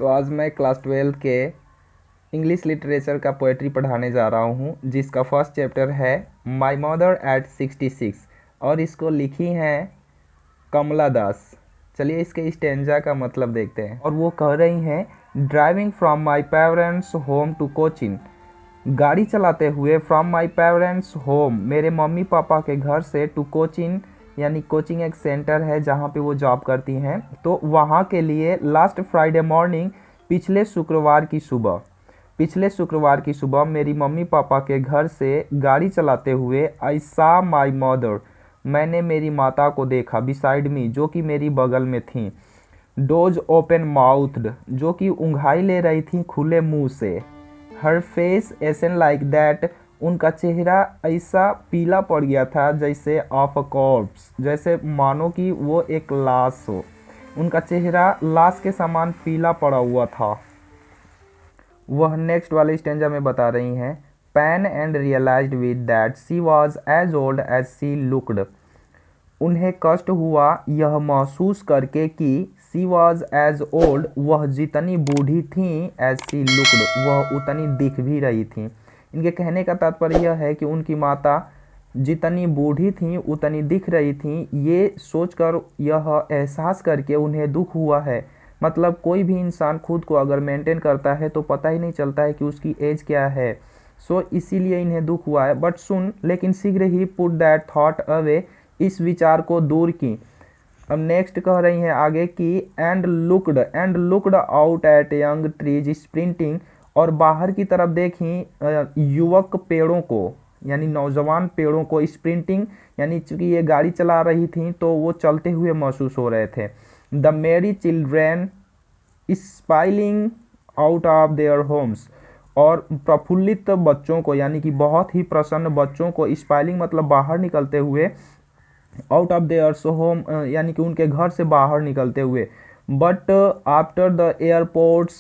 तो आज मैं क्लास 12 के इंग्लिश लिटरेचर का पोएट्री पढ़ाने जा रहा हूँ, जिसका फर्स्ट चैप्टर है माई मदर एट 66 और इसको लिखी हैं कमला दास। चलिए इसके स्टेंजा का मतलब देखते हैं। और वो कह रही हैं driving from my parents home to Cochin, गाड़ी चलाते हुए फ्रॉम माई पेरेंट्स होम, मेरे मम्मी पापा के घर से, टू कोचिन यानी कोचिंग एक सेंटर है जहाँ पे वो जॉब करती हैं, तो वहाँ के लिए लास्ट फ्राइडे मॉर्निंग, पिछले शुक्रवार की सुबह मेरी मम्मी पापा के घर से गाड़ी चलाते हुए आई सा माई मदर, मैंने मेरी माता को देखा, बिसाइड मी, जो कि मेरी बगल में थी, डोज ओपन माउथड, जो कि उंघाई ले रही थी खुले मुंह से, हर फेस एसन लाइक दैट, उनका चेहरा ऐसा पीला पड़ गया था जैसे ऑफ अ कॉर्प्स, जैसे मानो कि वो एक लाश हो, उनका चेहरा लाश के समान पीला पड़ा हुआ था। वह नेक्स्ट वाले स्टेंजा में बता रही हैं pain and realised with that she was as old as she looked, उन्हें कष्ट हुआ यह महसूस करके कि शी वॉज एज ओल्ड, वह जितनी बूढ़ी थी, एज शी लुक्ड, वह उतनी दिख भी रही थी। इनके कहने का तात्पर्य यह है कि उनकी माता जितनी बूढ़ी थी उतनी दिख रही थी, ये सोचकर यह एहसास करके उन्हें दुख हुआ है। मतलब कोई भी इंसान खुद को अगर मेंटेन करता है तो पता ही नहीं चलता है कि उसकी एज क्या है, सो इसीलिए इन्हें दुख हुआ है। बट सुन, लेकिन शीघ्र ही पुट दैट थॉट अवे, इस विचार को दूर की। अब नेक्स्ट कह रही हैं आगे कि and looked out at young trees sprinting, और बाहर की तरफ देखी युवक पेड़ों को, यानी नौजवान पेड़ों को, स्प्रिंटिंग यानी चूंकि ये गाड़ी चला रही थी तो वो चलते हुए महसूस हो रहे थे। द मेरी children spoiling out of their homes, और प्रफुल्लित बच्चों को, यानी कि बहुत ही प्रसन्न बच्चों को, स्पाइलिंग मतलब बाहर निकलते हुए, आउट ऑफ देयर होम यानी कि उनके घर से बाहर निकलते हुए। But after the airport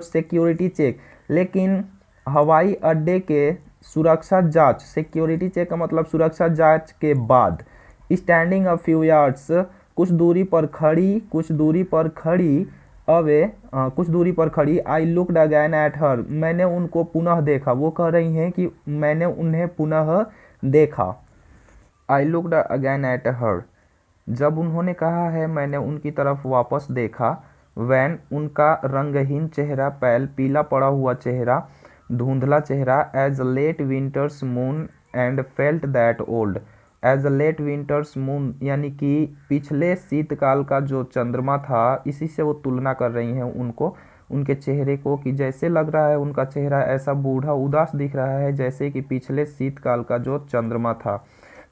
security check, लेकिन हवाई अड्डे के सुरक्षा जांच, सिक्योरिटी चेक का मतलब सुरक्षा जांच के बाद, स्टैंडिंग अ फ्यू यार्ड्स, कुछ दूरी पर खड़ी, I looked again at her, मैंने उनको पुनः देखा। वो कह रही हैं कि मैंने उन्हें पुनः देखा। I looked again at her, जब उन्होंने कहा है मैंने उनकी तरफ वापस देखा। वैन, उनका रंगहीन चेहरा, पैल, पीला पड़ा हुआ चेहरा, धुंधला चेहरा, as late winter's moon and felt that old, as a late winter's moon यानी कि पिछले शीतकाल का जो चंद्रमा था, इसी से वो तुलना कर रही हैं उनको, उनके चेहरे को, कि जैसे लग रहा है उनका चेहरा ऐसा बूढ़ा उदास दिख रहा है जैसे कि पिछले शीतकाल का जो चंद्रमा था।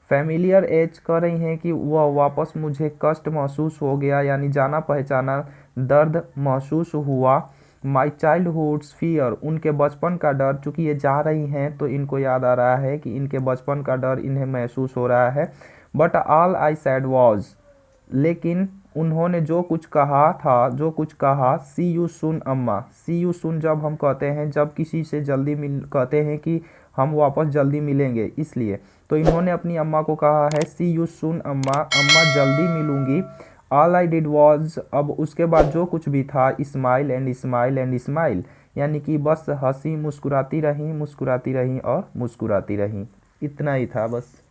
फैमिलियर एज कह रही हैं कि वह वापस मुझे कष्ट महसूस हो गया, यानी जाना पहचाना दर्द महसूस हुआ। माई चाइल्डहुड्स फियर, उनके बचपन का डर, चूँकि ये जा रही हैं तो इनको याद आ रहा है कि इनके बचपन का डर इन्हें महसूस हो रहा है। But all I sad was, लेकिन उन्होंने जो कुछ कहा, सी यू सुन अम्मा, सी यू सुन जब हम कहते हैं, जब किसी से जल्दी कहते हैं कि हम वापस जल्दी मिलेंगे, इसलिए तो इन्होंने अपनी अम्मा को कहा है सी यू सुन अम्मा, अम्मा जल्दी मिलूंगी। ऑल आई डिड वॉज, अब उसके बाद जो कुछ भी था, smile and smile and smile, यानी कि बस हंसी, मुस्कुराती रहीं और मुस्कुराती रहीं। इतना ही था बस।